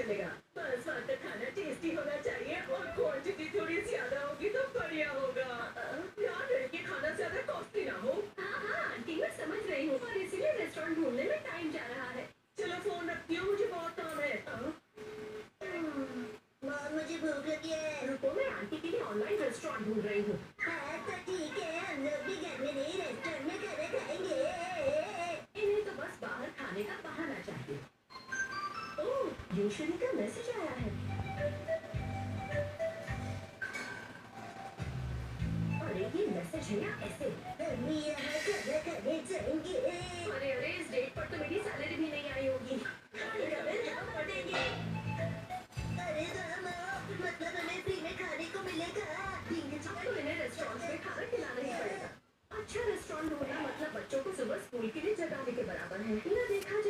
चलेगा। बस वहाँ का खाना टेस्टी होना चाहिए और क्वांटिटी थोड़ी ज्यादा होगी तो बढ़िया होगा। ध्यान रहे कि खाना ज्यादा कॉस्टली ना हो। हाँ हाँ आंटी मैं समझ रही हूँ और इसीलिए रेस्टोरेंट ढूंढने में टाइम जा रहा है। चलो फोन रखती हूँ, मुझे बहुत काम है। मॉम मुझे भूख लगी है। रुको मैं आंटी के लिए ऑनलाइन रेस्टोरेंट ढूंढ रही हूँ। हाँ तो ठीक है, हम लोग भी घर में नहीं रेस्टोरेंट में खाना खाएंगे। इन्हें तो बस बाहर खाने का बहाना चाहिए। ओह यूशुअली का मैसेज आया है। अरे ये मैसेज है या ऐसे? हम यहाँ खाना खाने जाएंगे। अरे अरे इस डेट पर तो मेरी सैलरी भी नहीं आई होगी। खाने का बिल हम पड़ेंगे। अरे रामा, मतलब हमें फ्री में खाने को मिलेगा। अब तो इन्हें रेस्टोरेंट में खाना खिलाना ही पड़ेगा। अच्छा रेस्टोरेंट ढूंढना मतलब बच्चों को सुबह स्कूल के लिए जगाने के बराबर है। न देखा जाए